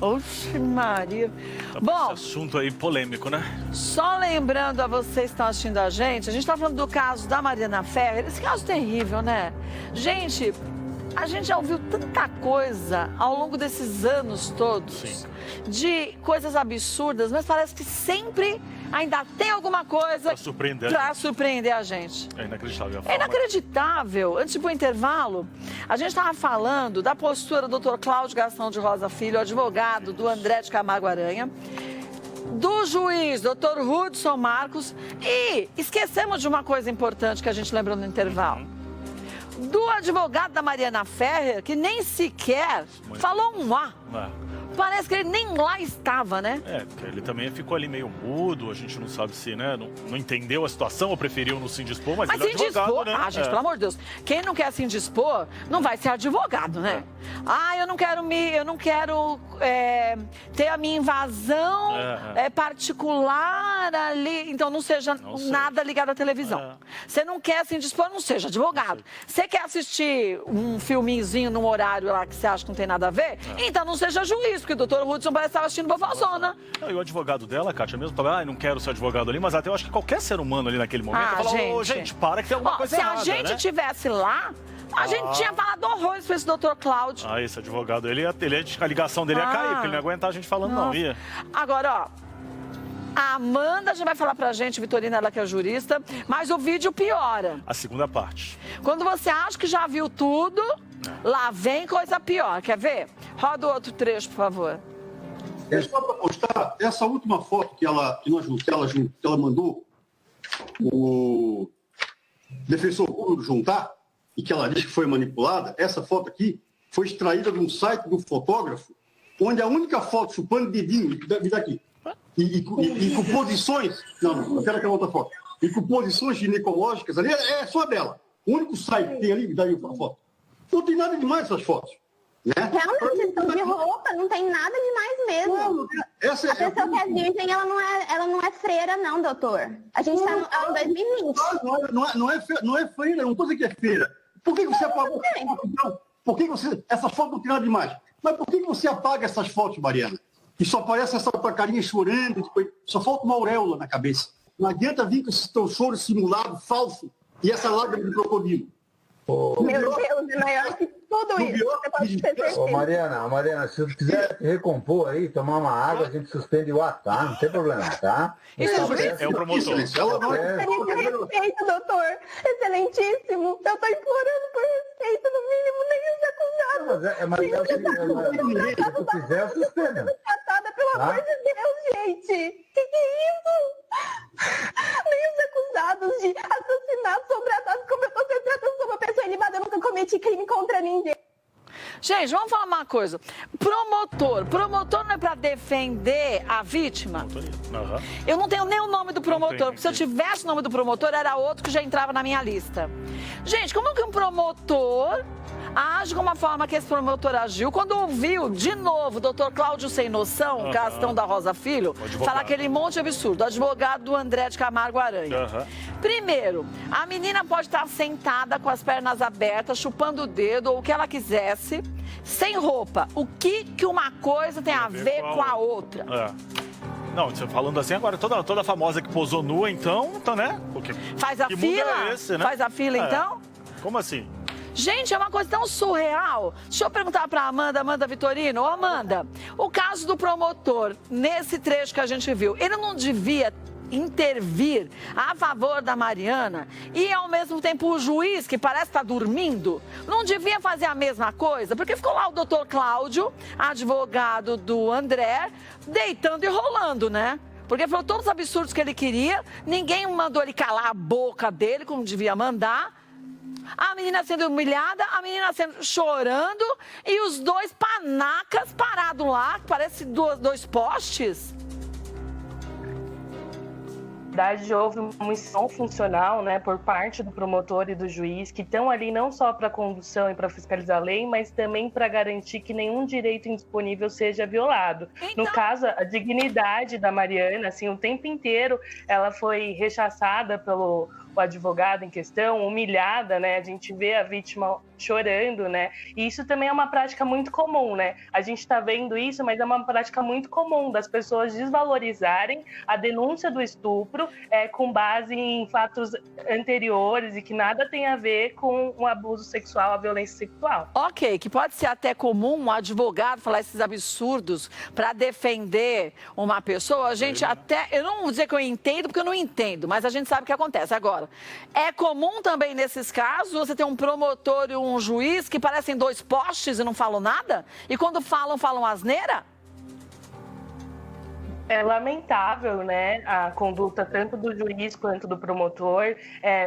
Oxe, Maria. Bom, esse assunto aí polêmico, né? Só lembrando a vocês que estão assistindo a gente está falando do caso da Mariana Ferrer. Esse caso terrível, né? Gente, a gente já ouviu tanta coisa ao longo desses anos todos. Sim. De coisas absurdas, mas parece que sempre ainda tem alguma coisa pra surpreender a gente. É inacreditável. É inacreditável. Antes de ir pro intervalo, a gente estava falando da postura do Dr. Cláudio Gastão de Rosa Filho, advogado do André de Camargo Aranha, do juiz Dr. Hudson Marcos, e esquecemos de uma coisa importante que a gente lembrou no intervalo. Do advogado da Mariana Ferrer, que nem sequer falou um A. Parece que ele nem lá estava, né? Porque ele também ficou ali meio mudo, a gente não sabe se, né, não entendeu a situação ou preferiu não se indispor, mas ele é advogado, né? Ah, gente, pelo amor de Deus, quem não quer se indispor não vai ser advogado, né? Eu não quero ter a minha invasão particular ali, então não seja nada ligado à televisão. Você não quer se indispor, não seja advogado. Você quer assistir um filminzinho num horário lá que você acha que não tem nada a ver? Então não seja juiz, porque o doutor Hudson parece estar assistindo Bofazona. E o advogado dela, Kátia, mesmo falou, não quero ser advogado ali, mas até eu acho que qualquer ser humano ali naquele momento falou, gente, para que tem alguma coisa errada, se a gente tivesse lá, a gente tinha falado horrores pra esse doutor Cláudio. Esse advogado, a ligação dele ia cair, porque ele não ia aguentar a gente falando, não ia. Agora, a Amanda já vai falar pra gente, Vitorina, ela que é jurista, mas o vídeo piora. A segunda parte. Quando você acha que já viu tudo, lá vem coisa pior. Quer ver? Roda o outro trecho, por favor. É só para postar essa última foto que ela mandou o defensor público juntar e que ela disse que foi manipulada. Essa foto aqui foi extraída de um site do fotógrafo, onde a única foto chupando dedinho, me dá aqui, e com posições... Não, quero aquela outra foto. E com posições ginecológicas ali, é só dela. O único site que tem ali, me dá aí a foto. Não tem nada demais essas fotos. Né? Realmente, estão de roupa, não tem nada demais mesmo. Não, a pessoa que é virgem, ela não é freira, não, doutor. A gente está em 2020. Não é freira, não estou dizendo que é freira. Por que você apagou essa foto, então? Por que essa foto não tem nada demais? Mas por que você apaga essas fotos, Mariana? E só aparece essa tua carinha chorando, só falta uma auréola na cabeça. Não adianta vir com esse teu choro simulado, falso, e essa lágrima de crocodilo. Meu Deus, é maior que tudo isso. Você pode ter certeza. Mariana, se você quiser recompor aí, tomar uma água, a gente suspende o ato, tá? Não tem problema, tá? É o promotor. Respeito, doutor. Excelentíssimo. Eu tô implorando por respeito, no mínimo, nem os acusados. Se tu quiser, suspenda. Tratada, pelo amor de Deus, gente. Que é isso? Nem os acusados de assassinato sobreatado, como eu tô sendo tratada como uma pessoa ilibada, eu nunca cometi crime contra ninguém. Gente, vamos falar uma coisa. Promotor não é para defender a vítima? Eu não tenho nem o nome do promotor, porque se eu tivesse o nome do promotor, era outro que já entrava na minha lista. Gente, como que um promotor age de uma forma que esse promotor agiu quando ouviu, de novo, o doutor Cláudio Sem Noção, Gastão da Rosa Filho, falar aquele monte de absurdo, advogado do André de Camargo Aranha. Primeiro, a menina pode estar sentada com as pernas abertas, chupando o dedo ou o que ela quisesse, sem roupa. O que uma coisa tem a ver com a outra? Não, você falando assim, agora toda famosa que posou nua, então, né? Porque faz a fila? Esse, né? Faz a fila, então? Como assim? Gente, é uma coisa tão surreal. Deixa eu perguntar para Amanda Vitorino. Amanda, o caso do promotor, nesse trecho que a gente viu, ele não devia intervir a favor da Mariana e, ao mesmo tempo, o juiz, que parece estar dormindo, não devia fazer a mesma coisa? Porque ficou lá o doutor Cláudio, advogado do André, deitando e rolando, né? Porque falou todos os absurdos que ele queria, ninguém mandou ele calar a boca dele, como devia mandar. A menina sendo humilhada, a menina chorando e os dois panacas parados lá, que parece dois postes. Na verdade, houve uma missão funcional, né, por parte do promotor e do juiz, que estão ali não só para condução e para fiscalizar a lei, mas também para garantir que nenhum direito indisponível seja violado. Então... No caso, a dignidade da Mariana, assim, o tempo inteiro ela foi rechaçada pelo advogado em questão, humilhada, né? A gente vê a vítima chorando, né? E isso também é uma prática muito comum, né? A gente está vendo isso, mas é uma prática muito comum das pessoas desvalorizarem a denúncia do estupro com base em fatos anteriores e que nada tem a ver com o abuso sexual, a violência sexual. Ok, que pode ser até comum um advogado falar esses absurdos para defender uma pessoa. A gente até, eu não vou dizer que eu entendo, porque eu não entendo, mas a gente sabe o que acontece. Agora, é comum também nesses casos você ter um promotor e um juiz que parecem dois postes e não falam nada? E quando falam asneira? É lamentável, né, a conduta tanto do juiz quanto do promotor.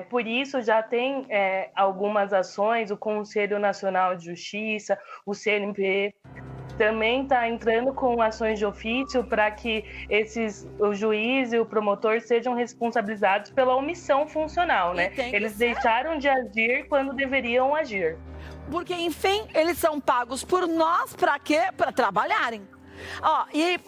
Por isso já tem algumas ações, o Conselho Nacional de Justiça, o CNP também está entrando com ações de ofício para que o juiz e o promotor sejam responsabilizados pela omissão funcional, né? Eles deixaram de agir quando deveriam agir. Porque, enfim, eles são pagos por nós para quê? Para trabalharem. Ó, e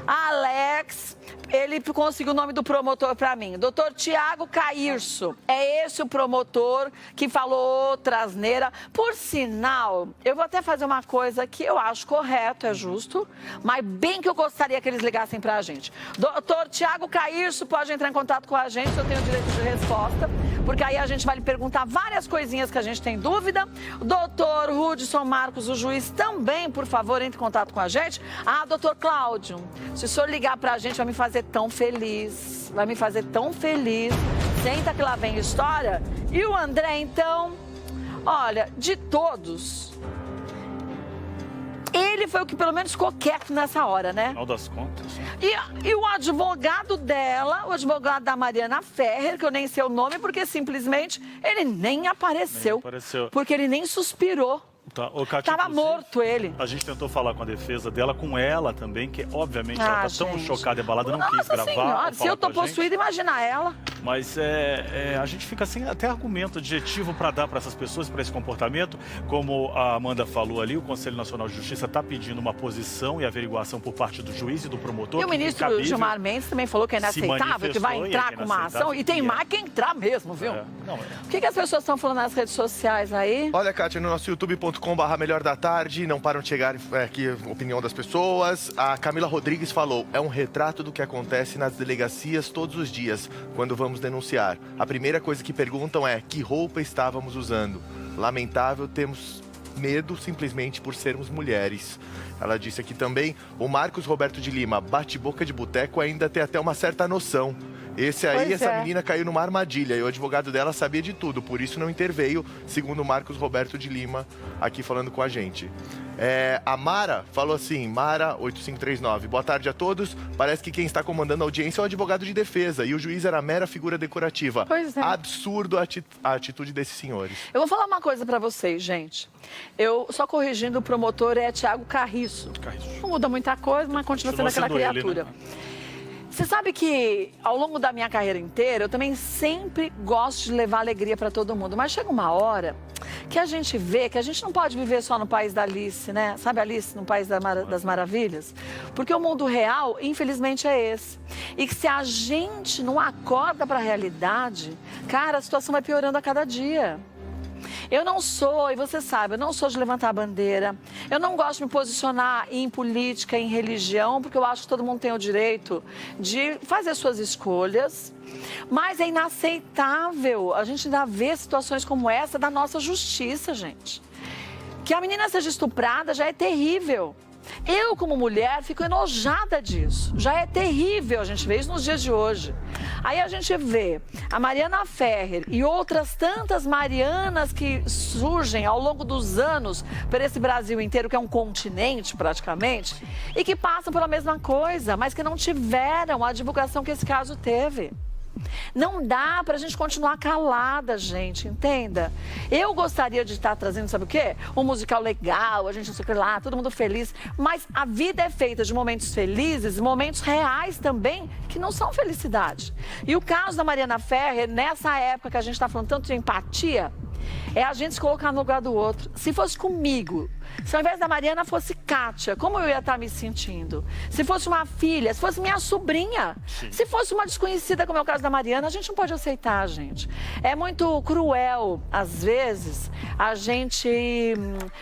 Alex, ele conseguiu o nome do promotor para mim. Dr. Tiago Cairso. É esse o promotor que falou outra asneira. Por sinal, eu vou até fazer uma coisa que eu acho correto, é justo, mas bem que eu gostaria que eles ligassem para a gente. Dr. Tiago Cairso pode entrar em contato com a gente, eu tenho direito de resposta, porque aí a gente vai lhe perguntar várias coisinhas que a gente tem dúvida. O doutor Hudson Marcos, o juiz, também, por favor, entre em contato com a gente. Ah, doutor Cláudio, se o senhor ligar pra gente, vai me fazer tão feliz. Vai me fazer tão feliz. Senta que lá vem história. E o André, então, olha, de todos, ele foi o que pelo menos ficou quieto nessa hora, né? Final das contas. E o advogado dela, o advogado da Mariana Ferrer, que eu nem sei o nome, porque simplesmente ele nem apareceu. Porque ele nem suspirou. Tá. Ô, Kátia, tava morto ele. A gente tentou falar com a defesa dela, com ela também, que obviamente ela tá tão chocada e abalada, não quis gravar. Senhora, se eu tô possuída, imagina ela. Mas a gente fica sem até argumento adjetivo para dar para essas pessoas, para esse comportamento. Como a Amanda falou ali, o Conselho Nacional de Justiça está pedindo uma posição e averiguação por parte do juiz e do promotor. E o ministro Gilmar Mendes também falou que é inaceitável, que vai entrar com uma ação. E tem mais que entrar mesmo, viu? O que as pessoas estão falando nas redes sociais aí? Olha, Kátia, no nosso youtube.com/Melhor da Tarde, não param de chegar aqui a opinião das pessoas. A Camila Rodrigues falou: é um retrato do que acontece nas delegacias todos os dias, quando vamos denunciar. A primeira coisa que perguntam é: que roupa estávamos usando? Lamentável, temos medo simplesmente por sermos mulheres. Ela disse aqui também: o Marcos Roberto de Lima, bate-boca de boteco, ainda tem até uma certa noção. Essa menina caiu numa armadilha e o advogado dela sabia de tudo, por isso não interveio, segundo o Marcos Roberto de Lima, aqui falando com a gente. A Mara falou assim, Mara8539, boa tarde a todos, parece que quem está comandando a audiência é o advogado de defesa e o juiz era mera figura decorativa. Absurdo a atitude desses senhores. Eu vou falar uma coisa pra vocês, gente. Eu, só corrigindo, o promotor é Tiago Cairso. Não muda muita coisa, mas continua sendo aquela criatura. Ele, né? Você sabe que ao longo da minha carreira inteira, eu também sempre gosto de levar alegria para todo mundo. Mas chega uma hora que a gente vê que a gente não pode viver só no país da Alice, né? Sabe Alice, no País das Maravilhas? Porque o mundo real, infelizmente, é esse. E que se a gente não acorda para a realidade, cara, a situação vai piorando a cada dia. Eu não sou, e você sabe, eu não sou de levantar a bandeira. Eu não gosto de me posicionar em política, em religião, porque eu acho que todo mundo tem o direito de fazer suas escolhas. Mas é inaceitável a gente ainda ver situações como essa da nossa justiça, gente. Que a menina seja estuprada já é terrível. Eu, como mulher, fico enojada disso. Já é terrível a gente ver isso nos dias de hoje. Aí a gente vê a Mariana Ferrer e outras tantas Marianas que surgem ao longo dos anos por esse Brasil inteiro, que é um continente praticamente, e que passam pela mesma coisa, mas que não tiveram a divulgação que esse caso teve. Não dá pra gente continuar calada, gente, entenda? Eu gostaria de estar trazendo, sabe o quê? Um musical legal, a gente não sei o que lá, todo mundo feliz. Mas a vida é feita de momentos felizes, momentos reais também, que não são felicidade. E o caso da Mariana Ferrer, nessa época que a gente tá falando tanto de empatia, É a gente se colocar no lugar do outro. Se fosse comigo, se ao invés da Mariana fosse Kátia, como eu ia estar me sentindo? Se fosse uma filha, se fosse minha sobrinha, se fosse uma desconhecida, como é o caso da Mariana, a gente não pode aceitar, gente. É muito cruel, às vezes, a gente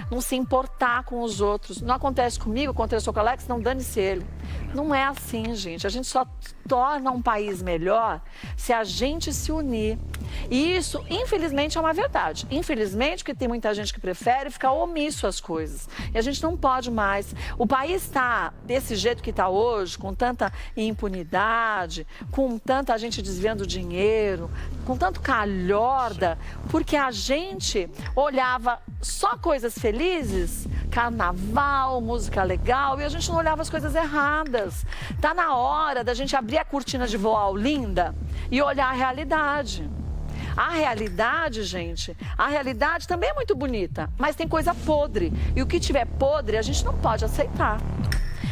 não se importar com os outros. Não acontece comigo, aconteceu com o Alex, não dane-se ele. Não é assim, gente. A gente só torna um país melhor se a gente se unir. E isso, infelizmente, é uma verdade. Infelizmente, porque tem muita gente que prefere ficar omisso às coisas. E a gente não pode mais. O país está desse jeito que está hoje, com tanta impunidade, com tanta gente desviando dinheiro, com tanto calhorda, porque a gente olhava só coisas felizes, carnaval, música legal, e a gente não olhava as coisas erradas. Tá na hora da gente abrir a cortina de voal linda e olhar a realidade. A realidade, gente, a realidade também é muito bonita, mas tem coisa podre. E o que tiver podre, a gente não pode aceitar.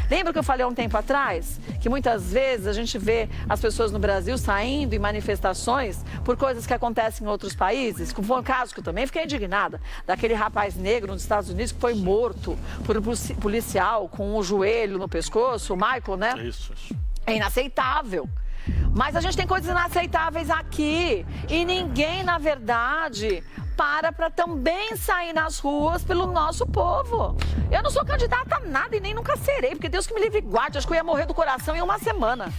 Lembra que eu falei há um tempo atrás? Que muitas vezes a gente vê as pessoas no Brasil saindo em manifestações por coisas que acontecem em outros países. Como foi um caso que eu também fiquei indignada, daquele rapaz negro nos Estados Unidos que foi morto por um policial com um joelho no pescoço, o Michael, né? Isso. É inaceitável. Mas a gente tem coisas inaceitáveis aqui. E ninguém, na verdade, para também sair nas ruas pelo nosso povo. Eu não sou candidata a nada e nem nunca serei, porque Deus que me livre e guarde, acho que eu ia morrer do coração em uma semana.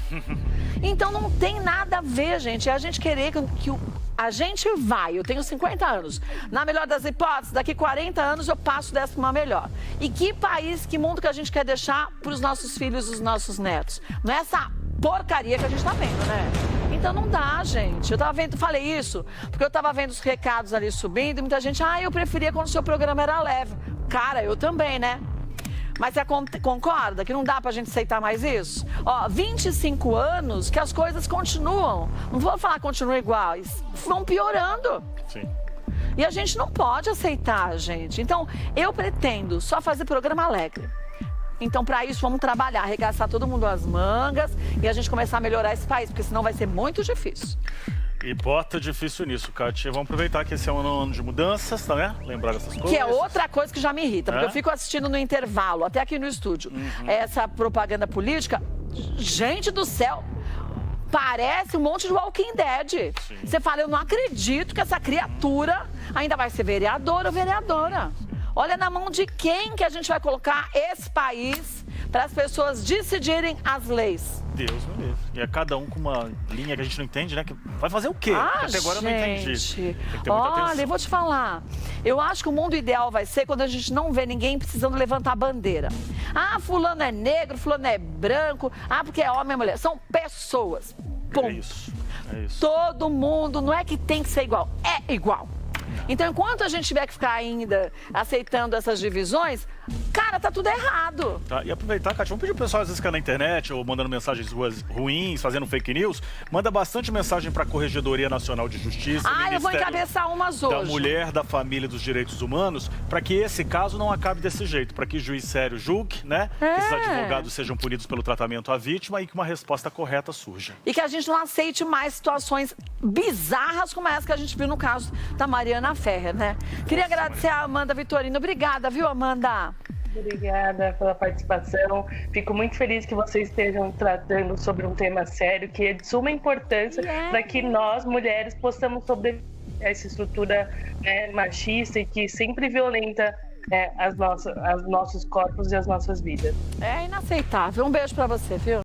Então não tem nada a ver, gente. É a gente querer que a gente vai. Eu tenho 50 anos. Na melhor das hipóteses, daqui 40 anos eu passo dessa pra uma melhor. E que país, que mundo que a gente quer deixar para os nossos filhos e os nossos netos? Não é essa porcaria que a gente tá vendo, né? Então não dá, gente. Eu tava vendo, falei isso, porque eu tava vendo os recados ali subindo e muita gente, eu preferia quando o seu programa era leve. Cara, eu também, né? Mas você concorda que não dá pra gente aceitar mais isso? 25 anos que as coisas continuam. Não vou falar que continuam iguais, vão piorando. Sim. E a gente não pode aceitar, gente. Então, eu pretendo só fazer programa alegre. Então, para isso, vamos trabalhar, arregaçar todo mundo as mangas e a gente começar a melhorar esse país, porque senão vai ser muito difícil. E bota difícil nisso, Kátia. Vamos aproveitar que esse é um ano de mudanças, tá, né? Lembrar dessas coisas. Que é outra coisa que já me irrita, porque eu fico assistindo no intervalo, até aqui no estúdio, essa propaganda política. Gente do céu! Parece um monte de Walking Dead. Sim. Você fala, eu não acredito que essa criatura ainda vai ser vereadora ou vereadora. Olha na mão de quem que a gente vai colocar esse país para as pessoas decidirem as leis. Deus me livre. E é cada um com uma linha que a gente não entende, né? Que vai fazer o quê? Até agora eu não entendi. Tem que ter muita Olha, atenção. eu vou te falar. Eu acho que o mundo ideal vai ser quando a gente não vê ninguém precisando levantar a bandeira. Fulano é negro, fulano é branco. Porque é homem e mulher. São pessoas. Ponto. É isso. Todo mundo, não é que tem que ser igual, é igual. Então, enquanto a gente tiver que ficar ainda aceitando essas divisões, cara, tá tudo errado. Tá, e aproveitar, Kátia, vamos pedir pro pessoal, às vezes, que é na internet ou mandando mensagens ruins, fazendo fake news, manda bastante mensagem pra Corregedoria Nacional de Justiça, eu vou encabeçar umas hoje. Da Mulher, da Família e dos Direitos Humanos, para que esse caso não acabe desse jeito, para que juiz sério julgue, né? Que esses advogados sejam punidos pelo tratamento à vítima e que uma resposta correta surja. E que a gente não aceite mais situações bizarras como essa que a gente viu no caso da Mariana Ferrer, né? Queria agradecer a Amanda Vitorino. Obrigada, viu, Amanda? Obrigada pela participação. Fico muito feliz que vocês estejam tratando sobre um tema sério, que é de suma importância para que nós, mulheres, possamos sobreviver a essa estrutura machista e que sempre violenta os nossos corpos e as nossas vidas. É inaceitável. Um beijo para você, viu?